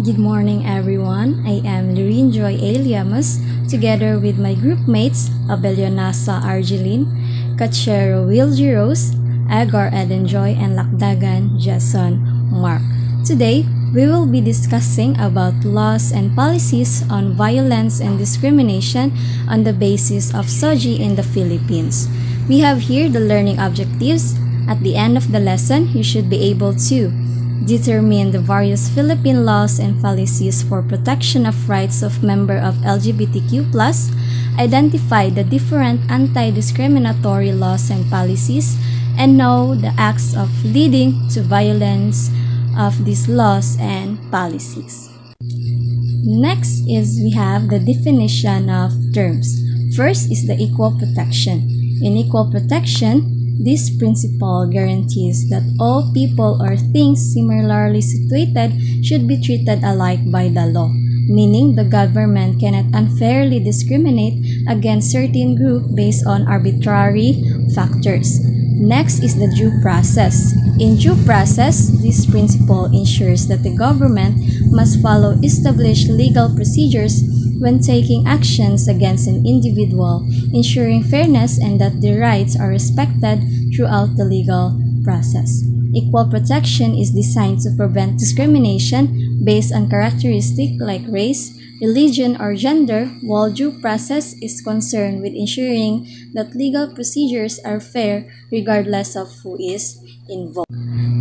Good morning, everyone. I am Lorene Joy A. Llamas, together with my group mates Abelio Nasa Argeline, Cachero Will Giros, Agar Eden Joy, and Lakdagan Jason Mark. Today, we will be discussing about laws and policies on violence and discrimination on the basis of SOGI in the Philippines. We have here the learning objectives. At the end of the lesson, you should be able to determine the various Philippine laws and policies for protection of rights of members of LGBTQ+, identify the different anti-discriminatory laws and policies, and know the acts of leading to violence of these laws and policies. Next is we have the definition of terms. First is the equal protection. In equal protection, this principle guarantees that all people or things similarly situated should be treated alike by the law, meaning the government cannot unfairly discriminate against certain group based on arbitrary factors. Next is the due process. In due process, this principle ensures that the government must follow established legal procedures when taking actions against an individual, ensuring fairness and that their rights are respected throughout the legal process. Equal protection is designed to prevent discrimination based on characteristics like race, religion, or gender, while due process is concerned with ensuring that legal procedures are fair regardless of who is involved.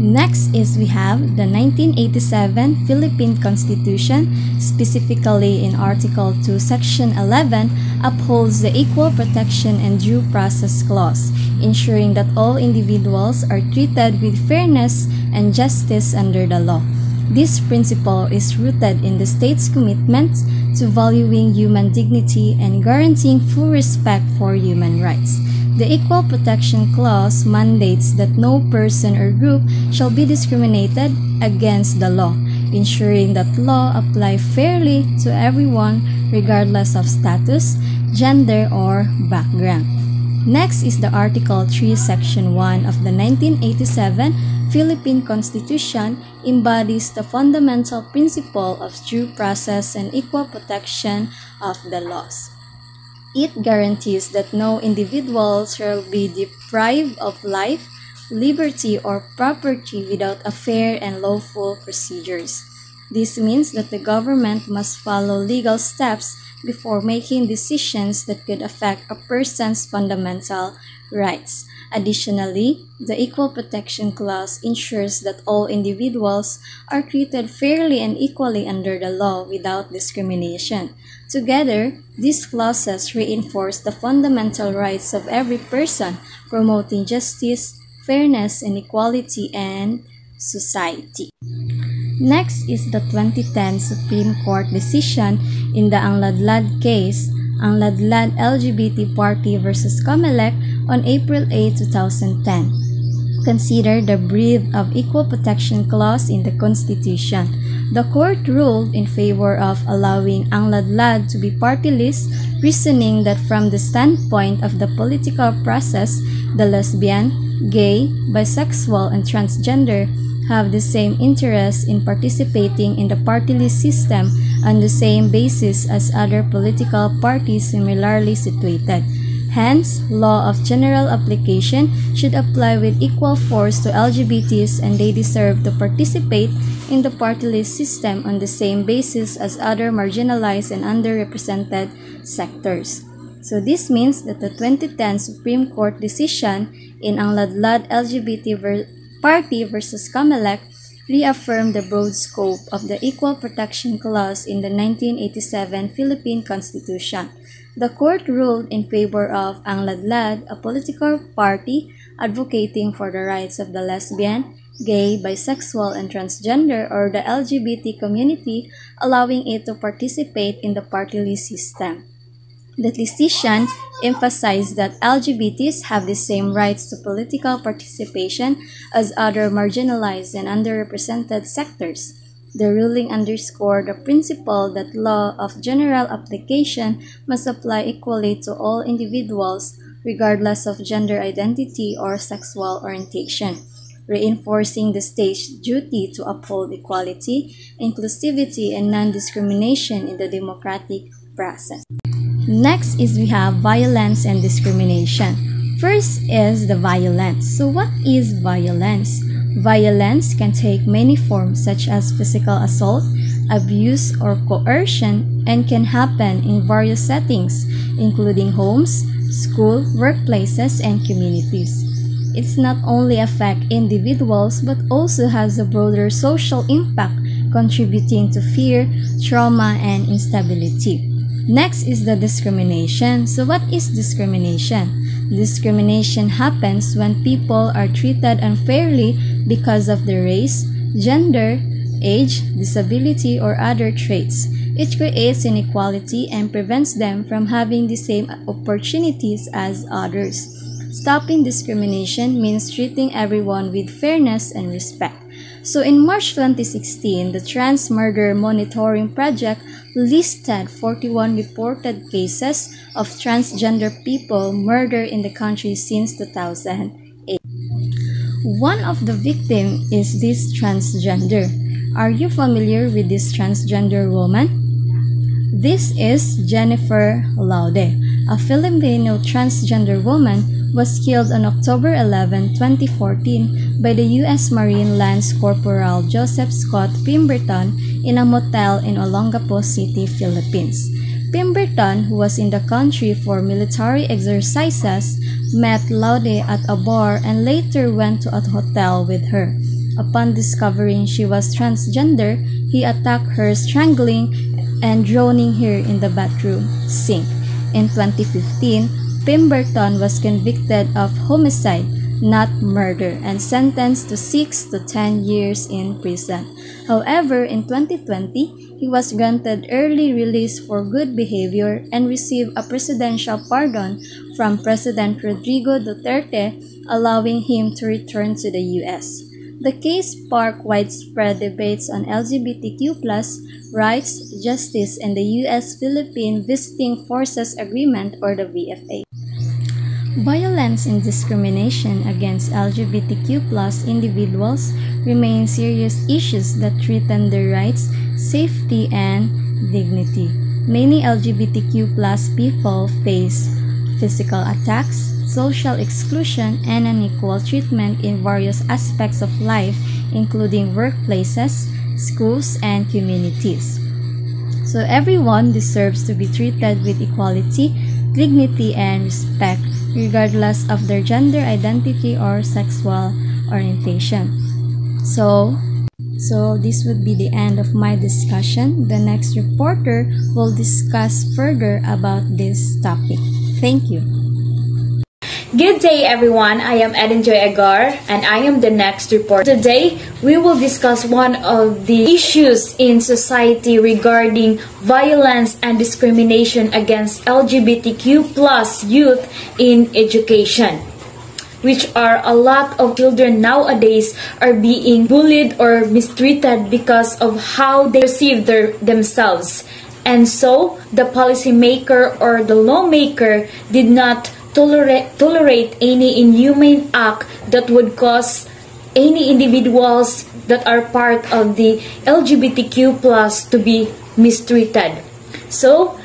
Next is we have the 1987 Philippine Constitution, specifically in Article 2, Section 11, upholds the Equal Protection and Due Process Clause, ensuring that all individuals are treated with fairness and justice under the law. This principle is rooted in the state's commitment to valuing human dignity and guaranteeing full respect for human rights. The Equal Protection Clause mandates that no person or group shall be discriminated against the law, ensuring that law apply fairly to everyone regardless of status, gender, or background. Next is the Article 3, Section 1 of the 1987 Philippine Constitution embodies the fundamental principle of due process and equal protection of the laws. It guarantees that no individual shall be deprived of life, liberty, or property without a fair and lawful procedures. This means that the government must follow legal steps before making decisions that could affect a person's fundamental rights. Additionally, the Equal Protection Clause ensures that all individuals are treated fairly and equally under the law without discrimination. Together, these clauses reinforce the fundamental rights of every person, promoting justice, fairness, and equality in society. Next is the 2010 Supreme Court decision in the Ang Ladlad case, Ang Ladlad LGBT Party versus COMELEC on April 8, 2010. Consider the breadth of Equal Protection Clause in the Constitution. The court ruled in favor of allowing Ang Ladlad to be party list, reasoning that from the standpoint of the political process, the lesbian, gay, bisexual, and transgender have the same interest in participating in the party list system on the same basis as other political parties similarly situated. Hence, law of general application should apply with equal force to LGBTs and they deserve to participate in the party list system on the same basis as other marginalized and underrepresented sectors. So this means that the 2010 Supreme Court decision in Ang Ladlad LGBT Party versus COMELEC reaffirmed the broad scope of the Equal Protection Clause in the 1987 Philippine Constitution. The court ruled in favor of Ang Ladlad, a political party advocating for the rights of the lesbian, gay, bisexual, and transgender or the LGBT community, allowing it to participate in the party list system. The decision emphasized that LGBTs have the same rights to political participation as other marginalized and underrepresented sectors. The ruling underscored the principle that law of general application must apply equally to all individuals, regardless of gender identity or sexual orientation. reinforcing the state's duty to uphold equality, inclusivity, and non-discrimination in the democratic process. Next is we have violence and discrimination. First is the violence. So what is violence? Violence can take many forms such as physical assault, abuse, or coercion, and can happen in various settings, including homes, school, workplaces, and communities. It's not only affect individuals but also has a broader social impact, contributing to fear, trauma, and instability. Next is the discrimination. So what is discrimination? Discrimination happens when people are treated unfairly because of their race, gender, age, disability, or other traits. It creates inequality and prevents them from having the same opportunities as others. Stopping discrimination means treating everyone with fairness and respect. So in March 2016, the Trans Murder Monitoring Project listed 41 reported cases of transgender people murdered in the country since 2008. One of the victims is this transgender. Are you familiar with this transgender woman? This is Jennifer Laude, a Filipino transgender woman was killed on October 11, 2014 by the U.S. Marine Lance Corporal Joseph Scott Pemberton in a motel in Olongapo City, Philippines. Pemberton, who was in the country for military exercises, met Laude at a bar and later went to a hotel with her. Upon discovering she was transgender, he attacked her, strangling and drowning her in the bathroom sink. In 2015, Pemberton was convicted of homicide, not murder, and sentenced to 6 to 10 years in prison. However, in 2020, he was granted early release for good behavior and received a presidential pardon from President Rodrigo Duterte, allowing him to return to the U.S. The case sparked widespread debates on LGBTQ+ rights, justice, and the U.S.-Philippine Visiting Forces Agreement, or the VFA. Violence and discrimination against LGBTQ+ individuals remain serious issues that threaten their rights, safety, and dignity. Many LGBTQ+ people face physical attacks, social exclusion, and unequal treatment in various aspects of life, including workplaces, schools, and communities. So everyone deserves to be treated with equality, dignity, and respect, regardless of their gender identity or sexual orientation. So this would be the end of my discussion. The next reporter will discuss further about this topic. Thank you. Good day everyone, I am Eden Joy Agar and I am the next reporter. Today, we will discuss one of the issues in society regarding violence and discrimination against LGBTQ+ youth in education, which are a lot of children nowadays are being bullied or mistreated because of how they perceive themselves. And so, the policymaker or the lawmaker did not tolerate any inhumane act that would cause any individuals that are part of the LGBTQ+ to be mistreated. So,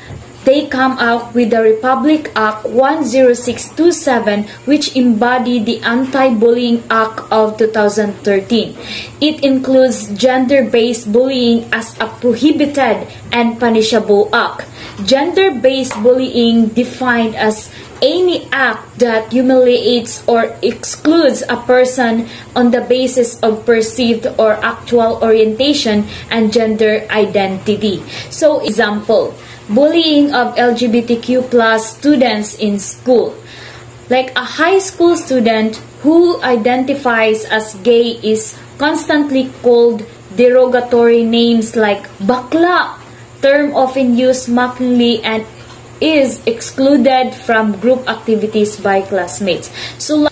they come out with the Republic Act 10627, which embodied the Anti-Bullying Act of 2013. It includes gender-based bullying as a prohibited and punishable act. Gender-based bullying defined as any act that humiliates or excludes a person on the basis of perceived or actual orientation and gender identity. So, example, bullying of LGBTQ+ students in school. Like a high school student who identifies as gay is constantly called derogatory names like bakla, term often used mockingly, and is excluded from group activities by classmates. So,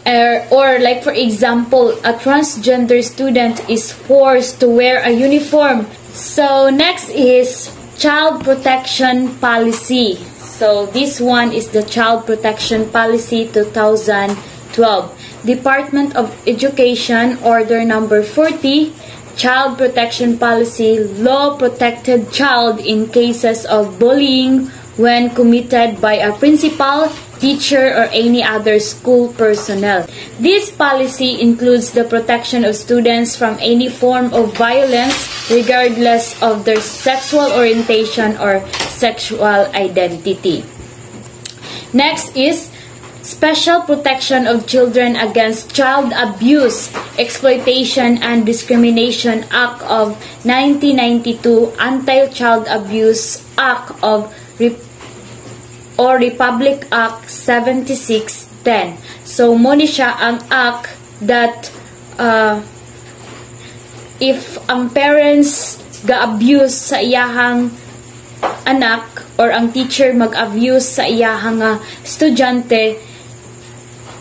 or like for example, a transgender student is forced to wear a uniform. So next is Child Protection Policy. So this one is the Child Protection Policy 2012. Department of Education Order Number 40, Child Protection Policy, Law Protected Child in cases of bullying when committed by a principal, teacher, or any other school personnel. This policy includes the protection of students from any form of violence regardless of their sexual orientation or sexual identity. Next is Special Protection of Children Against Child Abuse, Exploitation, and Discrimination Act of 1992, Anti-Child Abuse Act of Republic Act 7610. So, mo ni siya ang act that if ang parents ga-abuse sa iyahang anak or ang teacher mag-abuse sa iyahang estudyante,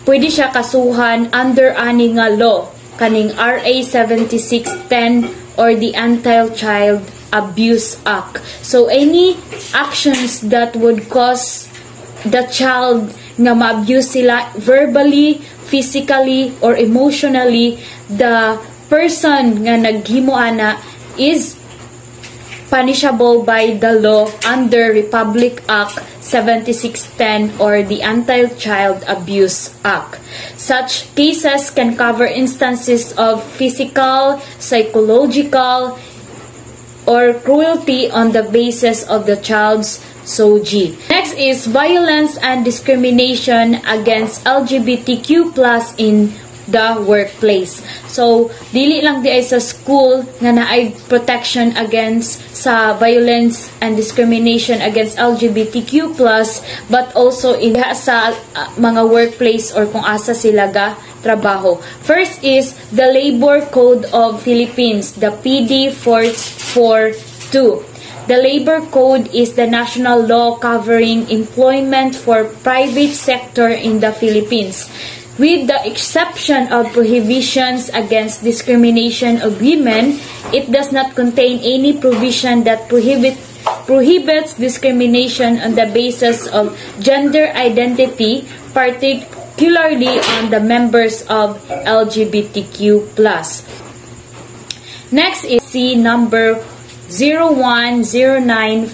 pwede siya kasuhan under ani nga law, kaning RA 7610 or the Anti-Child Abuse Act. So, any actions that would cause the child nga ma-abuse sila verbally, physically, or emotionally, the person nga naghimo ana is punishable by the law under Republic Act 7610 or the Anti-Child Abuse Act. Such cases can cover instances of physical, psychological, or cruelty on the basis of the child's SOGI. Next is violence and discrimination against LGBTQ+ in the workplace. So, dili lang di ay sa school nga naay protection against sa violence and discrimination against LGBTQ+, but also in sa mga workplace or kung asa sila ga trabaho. First is the Labor Code of Philippines, the PD 442. The Labor Code is the national law covering employment for private sector in the Philippines. With the exception of prohibitions against discrimination of women, it does not contain any provision that prohibits discrimination on the basis of gender identity, particularly on the members of LGBTQ+. Next is C number 010940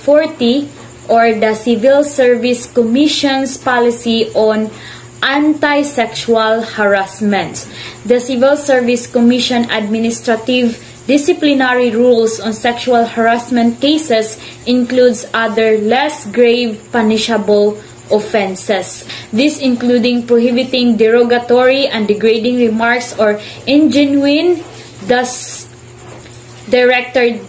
or the Civil Service Commission's policy on anti-sexual harassment. The Civil Service Commission administrative disciplinary rules on sexual harassment cases includes other less grave punishable offenses. This including prohibiting derogatory and degrading remarks or ingenuine, thus directed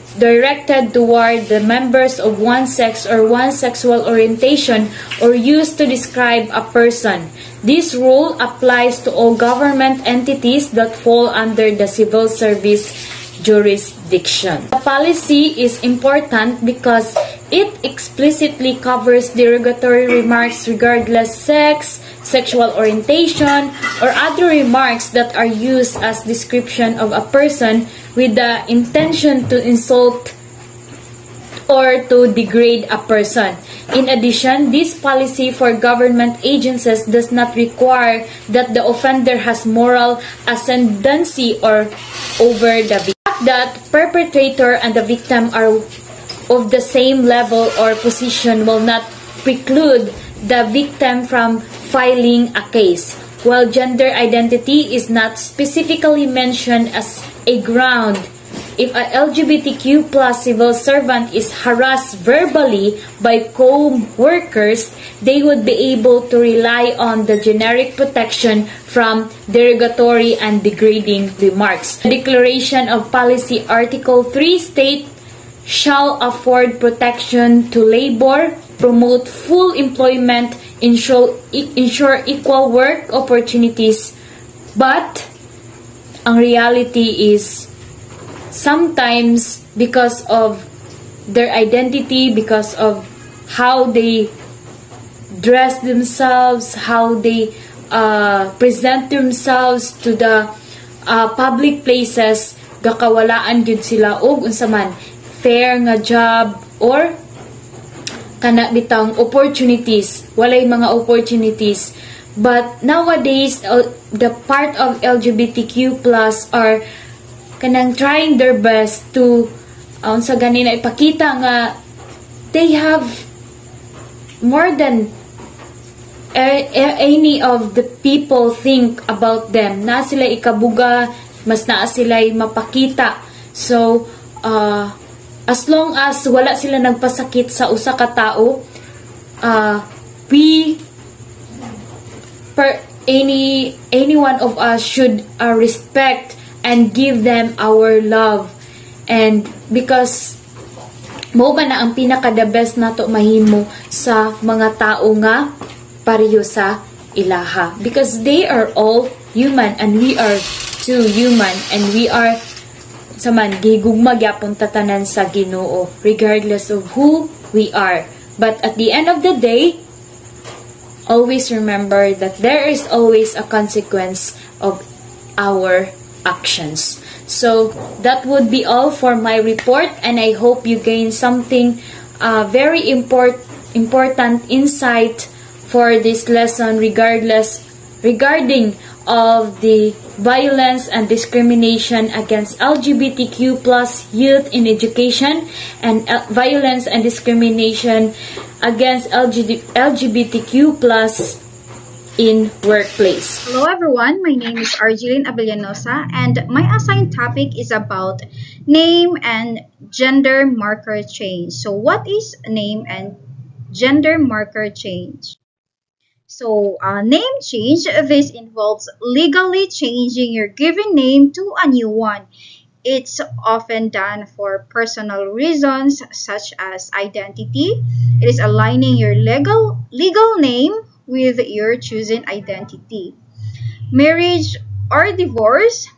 toward the members of one sex or one sexual orientation or used to describe a person. This rule applies to all government entities that fall under the civil service jurisdiction. The policy is important because it explicitly covers derogatory remarks regardless sex, sexual orientation, or other remarks that are used as description of a person with the intention to insult or to degrade a person. In addition, this policy for government agencies does not require that the offender has moral ascendancy or over the victim. The fact that perpetrator and the victim are of the same level or position will not preclude the victim from filing a case. While gender identity is not specifically mentioned as a ground, if a LGBTQ+ civil servant is harassed verbally by co-workers, they would be able to rely on the generic protection from derogatory and degrading remarks. The Declaration of Policy Article 3 states, shall afford protection to labor, promote full employment, ensure equal work opportunities, but ang reality is sometimes because of their identity, because of how they dress themselves, how they present themselves to the public places, gakawalaan jud sila og unsa man fair nga job or kana bitang opportunities, walay mga opportunities But nowadays, the part of LGBTQ plus are kanang trying their best to sa ganina ipakita nga they have more than any of the people think about them. Na sila ikabuga, mas naa sila mapakita. So, as long as wala sila nagpasakit sa usa ka tao, any one of us should respect and give them our love. And because mo ba na ang pinaka the best nato mahimo sa mga tao nga pareho sa ilaha, because they are all human and we are too human, and we are saman gihigugma gyapon tatanan sa Ginoo regardless of who we are. But at the end of the day, always remember that there is always a consequence of our actions. So that would be all for my report, and I hope you gain something very important insight for this lesson regarding of the violence and discrimination against LGBTQ plus youth in education, and violence and discrimination against LGBTQ plus in workplace. Hello everyone, my name is Argeline Abellanosa, and my assigned topic is about name and gender marker change. So what is name and gender marker change? So name change, this involves legally changing your given name to a new one. It's often done for personal reasons such as identity. It is aligning your legal name with your chosen identity. Marriage or divorce,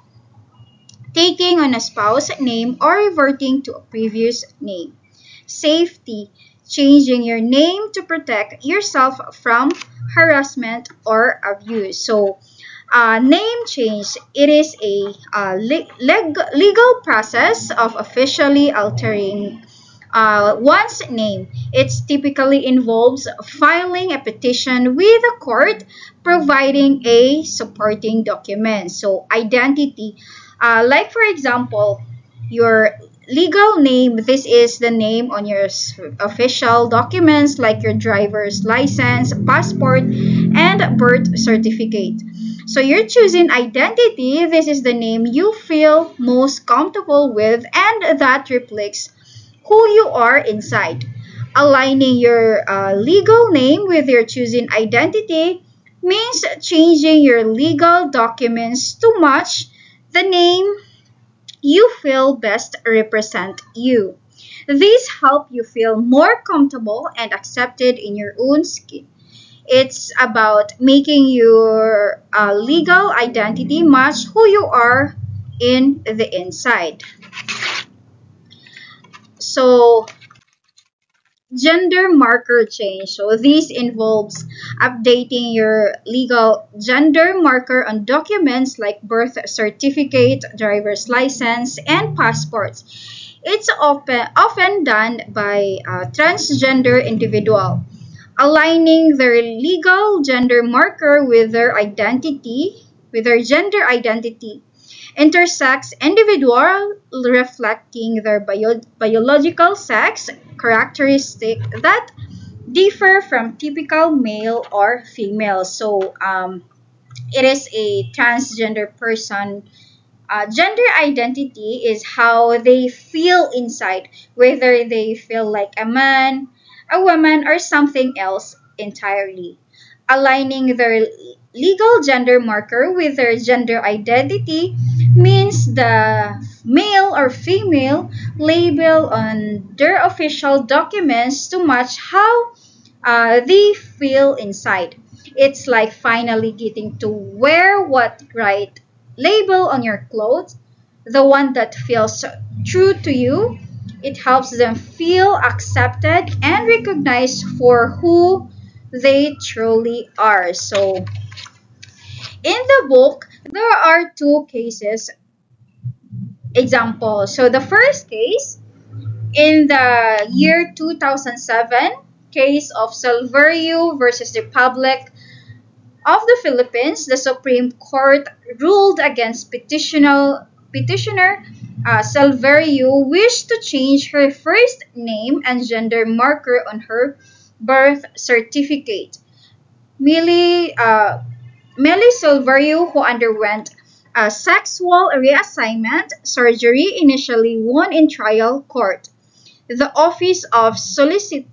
taking on a spouse name or reverting to a previous name. Safety, changing your name to protect yourself from harassment or abuse. So name change, it is a legal process of officially altering one's name. It typically involves filing a petition with a court, providing a supporting document. So identity, like for example, your legal name, this is the name on your official documents like your driver's license, passport, and birth certificate. So your choosing identity, this is the name you feel most comfortable with and that reflects who you are inside. Aligning your legal name with your choosing identity means changing your legal documents to match the name you feel best represent you. These help you feel more comfortable and accepted in your own skin. It's about making your legal identity match who you are in the inside. So, gender marker change. So, this involves updating your legal gender marker on documents like birth certificate, driver's license, and passports. It's often done by a transgender individual, aligning their legal gender marker with their gender identity. Intersex individual reflecting their biological sex characteristic that differ from typical male or female. So it is a transgender person. Gender identity is how they feel inside, whether they feel like a man, a woman, or something else entirely. Aligning their legal gender marker with their gender identity means the male or female label on their official documents to match how they feel inside. It's like finally getting to wear what right label on your clothes, the one that feels true to you. It helps them feel accepted and recognized for who they truly are. So, in the book, there are two cases examples. So, the first case, in the year 2007, case of Silverio versus Republic of the Philippines, the Supreme Court ruled against petitioner Salverio wished to change her first name and gender marker on her birth certificate. Millie, Millie Silverio, who underwent a sexual reassignment surgery, initially won in trial court. The Office of Solicitor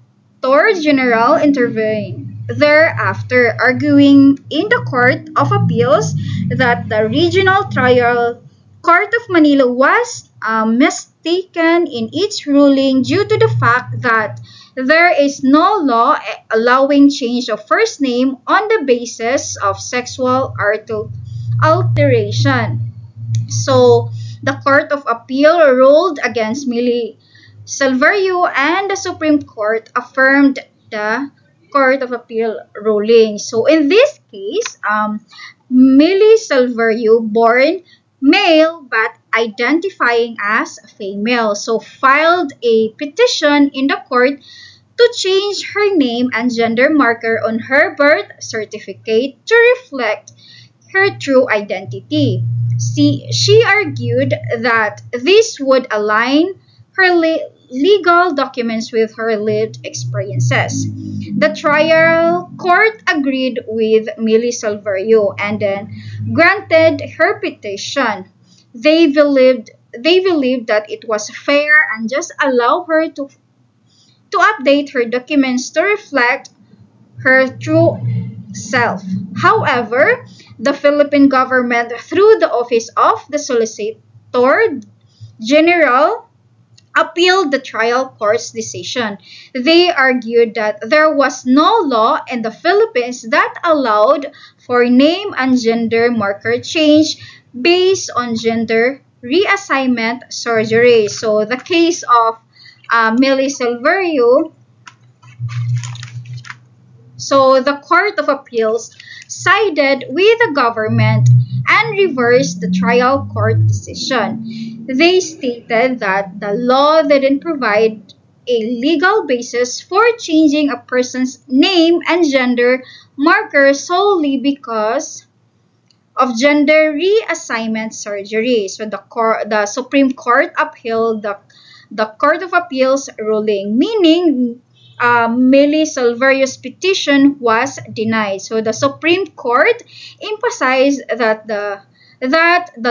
General intervened thereafter, arguing in the Court of Appeals that the Regional Trial Court of Manila was mistaken in its ruling due to the fact that there is no law allowing change of first name on the basis of sexual alteration. So, the Court of Appeal ruled against Millie Silverio and the Supreme Court affirmed the Court of Appeal ruling. So, in this case, Millie Silverio, born male but identifying as female, so filed a petition in the court to change her name and gender marker on her birth certificate to reflect her true identity. She argued that this would align her legal documents with her lived experiences. The trial court agreed with Millie Silverio and then granted her petition. They believed that it was fair and just allow her to update her documents to reflect her true self. However, the Philippine government, through the Office of the Solicitor General, appealed the trial court's decision. They argued that there was no law in the Philippines that allowed for name and gender marker change based on gender reassignment surgery. So the case of Millie Silverio, so the Court of Appeals sided with the government and reversed the trial court decision. They stated that the law didn't provide a legal basis for changing a person's name and gender marker solely because of gender reassignment surgery. So the Supreme Court upheld the Court of Appeals ruling, meaning Millie Silverio's petition was denied. So the Supreme Court emphasized that the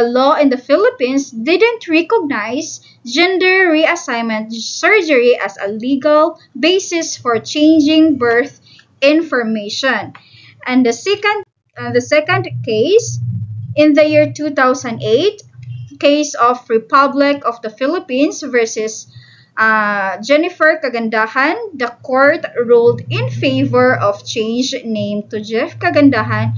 law in the Philippines didn't recognize gender reassignment surgery as a legal basis for changing birth information. And the second case, in the year 2008, case of Republic of the Philippines versus Jennifer Kagandahan, the court ruled in favor of change name to Jeff Kagandahan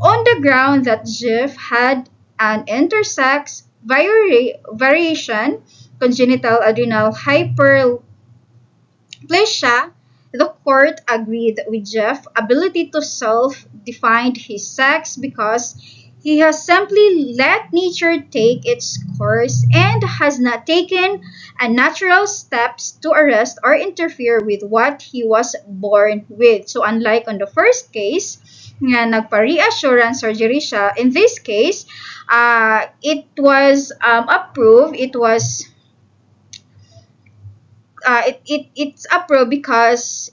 on the ground that Jeff had an intersex variation, congenital adrenal hyperplasia. The court agreed with Jeff's ability to self-define his sex because he has simply let nature take its course and has not taken unnatural steps to arrest or interfere with what he was born with. So unlike on the first case, nga nagpa-reassurance surgery siya, in this case, it was approved. It's approved because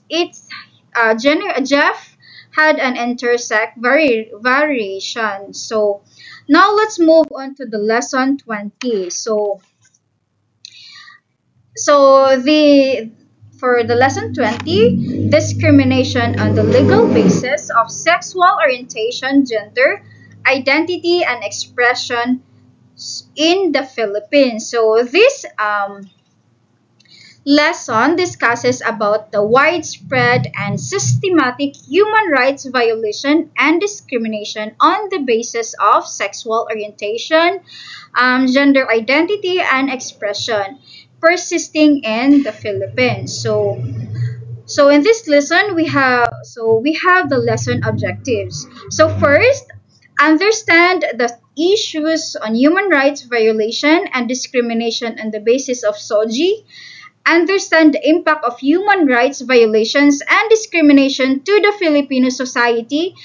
Jeff had an intersex variation. So now let's move on to the lesson 20. For the lesson 20, discrimination on the legal basis of sexual orientation, gender, identity, and expression in the Philippines. So this lesson discusses about the widespread and systematic human rights violation and discrimination on the basis of sexual orientation, gender identity, and expression persisting in the Philippines. So in this lesson we have the lesson objectives. So first, understand the issues on human rights violation and discrimination on the basis of SOGI understand the impact of human rights violations and discrimination to the Filipino society,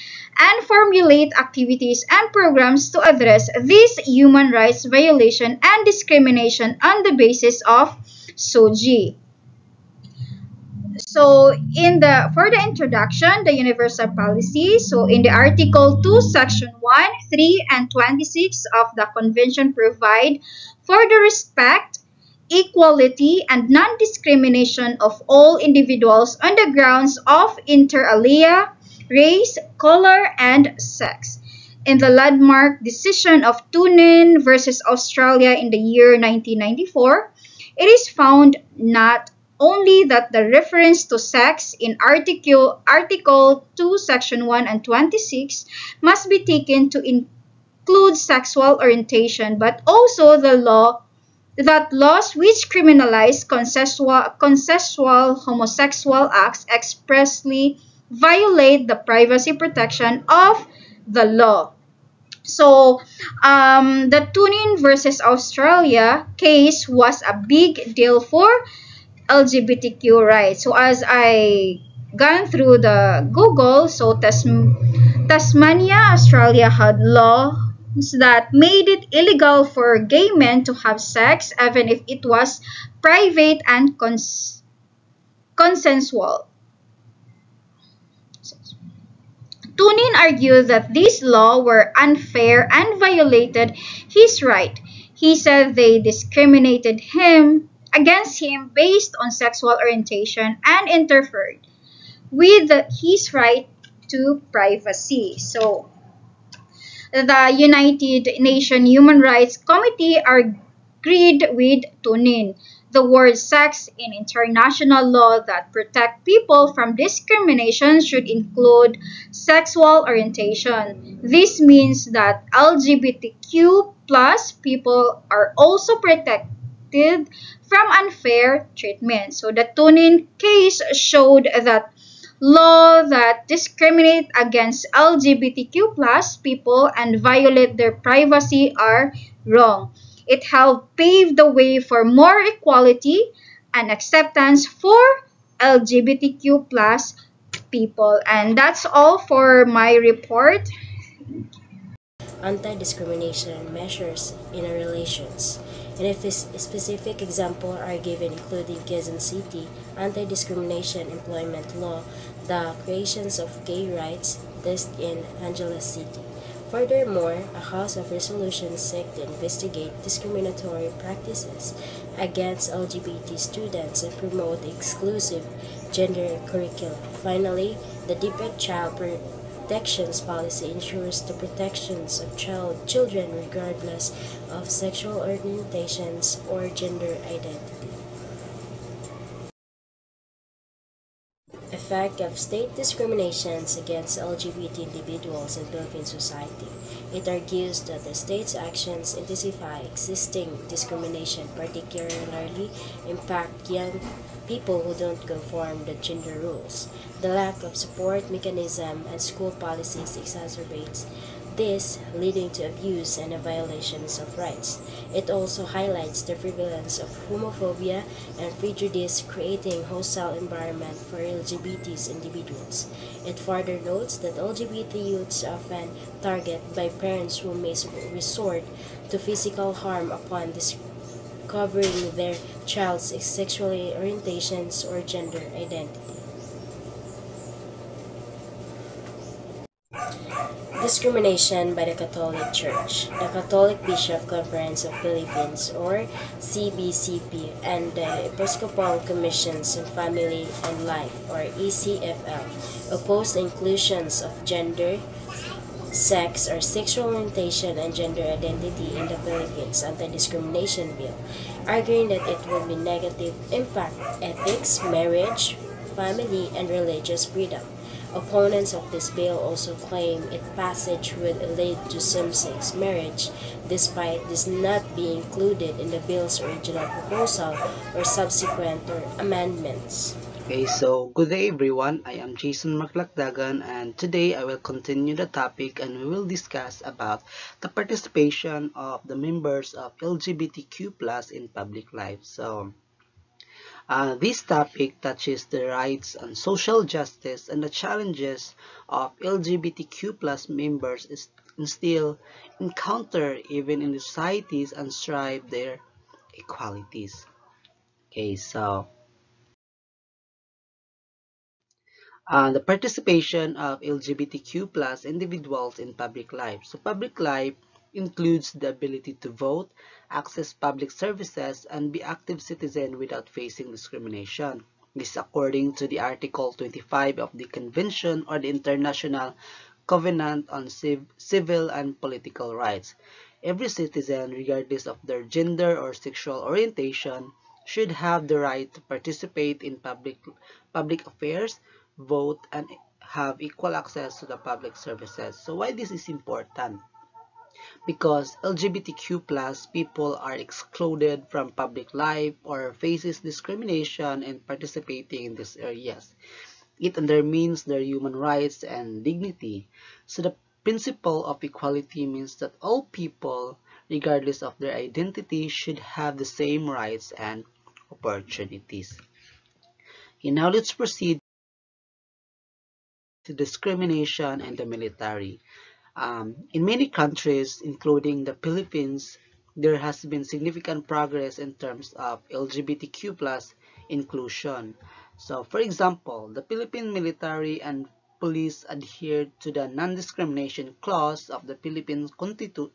and formulate activities and programs to address these human rights violation and discrimination on the basis of SOGI. So for the introduction, the universal policy, so in the Article 2, Section 1, 3, and 26 of the Convention provide for the respect, equality, and non-discrimination of all individuals on the grounds of inter alia, race, color, and sex. In the landmark decision of Tunin versus Australia in the year 1994, it is found not only that the reference to sex in Article 2, Section 1 and 26 must be taken to include sexual orientation, but also that laws which criminalize consensual homosexual acts expressly violate the privacy protection of the law. So, the Tunin versus Australia case was a big deal for LGBTQ rights. So, as I gone through the Google, so Tasmania, Australia had laws that made it illegal for gay men to have sex even if it was private and consensual. Tunin argued that these laws were unfair and violated his right. He said they discriminated against him based on sexual orientation and interfered with his right to privacy. So, the United Nations Human Rights Committee agreed with Tunin. The word sex in international law that protect people from discrimination should include sexual orientation. This means that LGBTQ plus people are also protected from unfair treatment. So the Tunin case showed that law that discriminate against LGBTQ plus people and violate their privacy are wrong. It helped pave the way for more equality and acceptance for LGBTQ plus people. And that's all for my report. Anti-discrimination measures in relations. In a specific example are given including Quezon City, anti-discrimination employment law, the creations of gay rights list in Angeles City. Furthermore, a House of Resolution seek to investigate discriminatory practices against LGBT students and promote exclusive gender curricula. Finally, the DepEd Child Protections Policy ensures the protections of children regardless of sexual orientations or gender identity. Effect of state discriminations against LGBT individuals in Philippine society. It argues that the state's actions intensify existing discrimination, particularly impact young people who don't conform to gender rules. The lack of support mechanism and school policies exacerbates this, leading to abuse and violations of rights. It also highlights the prevalence of homophobia and prejudice, creating hostile environment for LGBT individuals. It further notes that LGBT youths are often targeted by parents who may resort to physical harm upon discovering their child's sexual orientations or gender identity. Discrimination by the Catholic Church. The Catholic Bishop Conference of Philippines, or CBCP, and the Episcopal Commissions on Family and Life, or ECFL, oppose the inclusions of gender, sex or sexual orientation and gender identity in the Philippines Anti-Discrimination Bill, arguing that it will be negative impact ethics, marriage, family, and religious freedom. Opponents of this bill also claim its passage would lead to same-sex marriage, despite this not being included in the bill's original proposal or subsequent amendments. Okay, so good day everyone. I am Jason Maclacdagan, and today I will continue the topic and we will discuss about the participation of the members of LGBTQ+ in public life. So This topic touches the rights and social justice and the challenges of LGBTQ plus members is still encounter even in the societies and strive their equalities. Okay, so the participation of LGBTQ plus individuals in public life. So public life includes the ability to vote, access public services, and be active citizen without facing discrimination. This according to the Article 25 of the Convention or the International Covenant on Civil and Political Rights. Every citizen, regardless of their gender or sexual orientation, should have the right to participate in public affairs, vote, and have equal access to the public services. So why this is important? Because LGBTQ plus people are excluded from public life or faces discrimination in participating in these areas. It undermines their human rights and dignity. So the principle of equality means that all people, regardless of their identity, should have the same rights and opportunities. Okay, now let's proceed to discrimination in the military. In many countries, including the Philippines, there has been significant progress in terms of LGBTQ plus inclusion. So, for example, the Philippine military and police adhered to the non-discrimination clause of the Philippine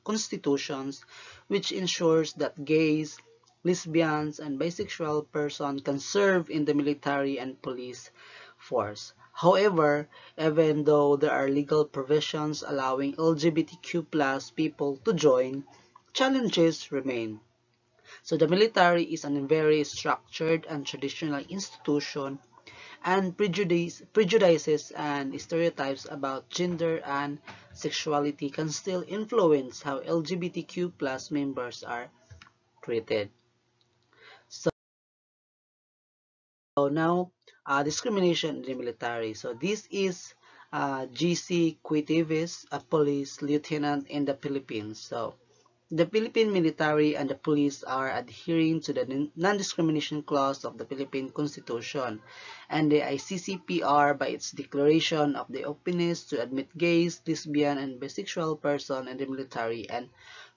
constitutions, which ensures that gays, lesbians, and bisexual persons can serve in the military and police force. However, even though there are legal provisions allowing LGBTQ plus people to join, challenges remain. So the military is a very structured and traditional institution, and prejudices and stereotypes about gender and sexuality can still influence how LGBTQ plus members are treated. So now, discrimination in the military. So this is GC Cuitivis, a police lieutenant in the Philippines. So the Philippine military and the police are adhering to the non-discrimination clause of the Philippine Constitution, and the ICCPR by its declaration of the openness to admit gays, lesbian, and bisexual persons in the military and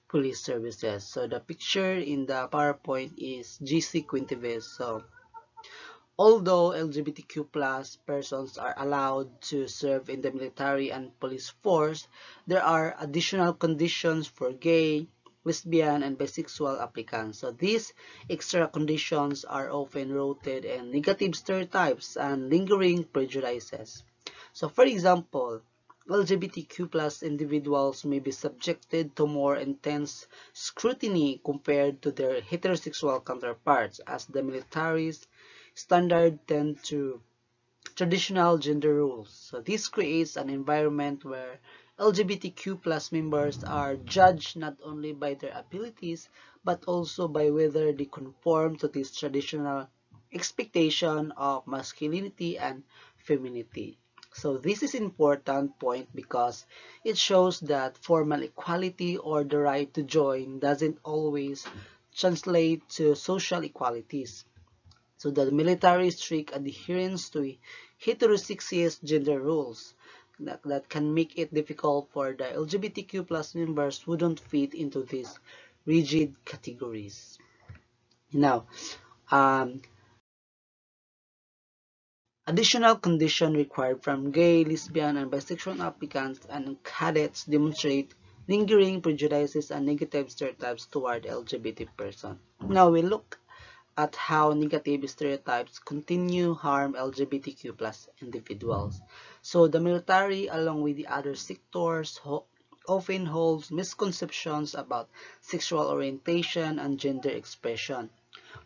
police services. So the picture in the PowerPoint is GC Quintivis. So although LGBTQ plus persons are allowed to serve in the military and police force, there are additional conditions for gay, lesbian, and bisexual applicants. So these extra conditions are often rooted in negative stereotypes and lingering prejudices. So for example, LGBTQ plus individuals may be subjected to more intense scrutiny compared to their heterosexual counterparts, as the military's standard tend to traditional gender roles. So this creates an environment where LGBTQ plus members are judged not only by their abilities but also by whether they conform to this traditional expectation of masculinity and femininity. So this is an important point because it shows that formal equality or the right to join doesn't always translate to social equalities. So the military strict adherence to heterosexist gender rules that can make it difficult for the LGBTQ plus members who don't fit into these rigid categories. Now, um, additional condition required from gay, lesbian, and bisexual applicants and cadets demonstrate lingering prejudices and negative stereotypes toward LGBT person. Now we look at how negative stereotypes continue harm LGBTQ plus individuals. So the military, along with the other sectors, often holds misconceptions about sexual orientation and gender expression.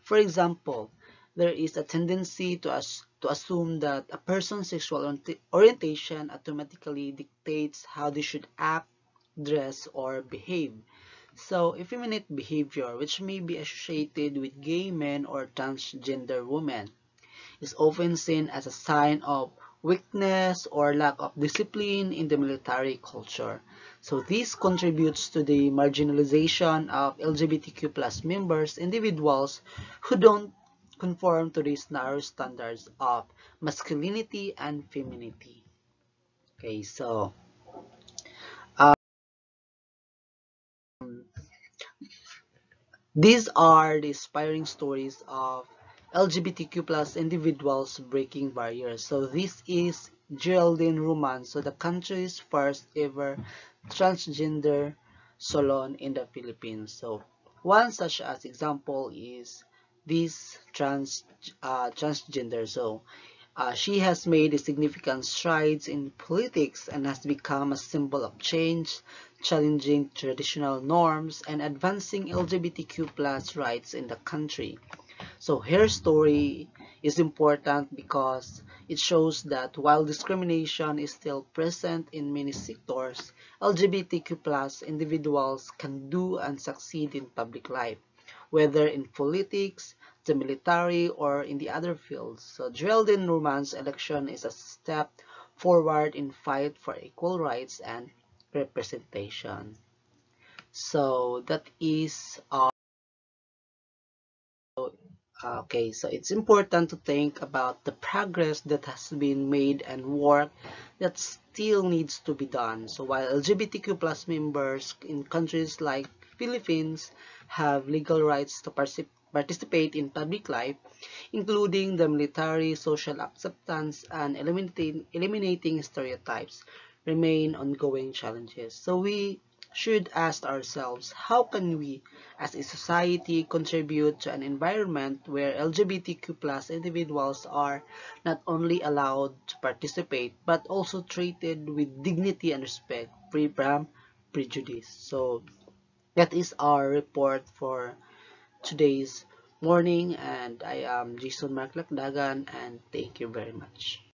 For example, there is a tendency to assume that a person's sexual orientation automatically dictates how they should act, dress, or behave. So, effeminate behavior, which may be associated with gay men or transgender women, is often seen as a sign of weakness or lack of discipline in the military culture. So, this contributes to the marginalization of LGBTQ plus members, individuals conform to these narrow standards of masculinity and femininity. Okay, so um, these are the inspiring stories of LGBTQ plus individuals breaking barriers. So this is Geraldine Ruman, so the country's first ever transgender salon in the Philippines. So one such as example is this transgender. So she has made significant strides in politics and has become a symbol of change, challenging traditional norms and advancing LGBTQ plus rights in the country. So her story is important because it shows that while discrimination is still present in many sectors, LGBTQ plus individuals can do and succeed in public life, whether in politics, the military, or in the other fields. So Geraldine Norman's election is a step forward in fight for equal rights and representation. So that is okay, so it's important to think about the progress that has been made and work that still needs to be done. So while LGBTQ plus members in countries like Philippines have legal rights to participate in public life, including the military, social acceptance, and eliminating stereotypes, remain ongoing challenges. So we should ask ourselves, how can we as a society contribute to an environment where LGBTQ plus individuals are not only allowed to participate but also treated with dignity and respect, free from prejudice. So that is our report for today's morning, and I am Jason Mark Lakdagan, and thank you very much.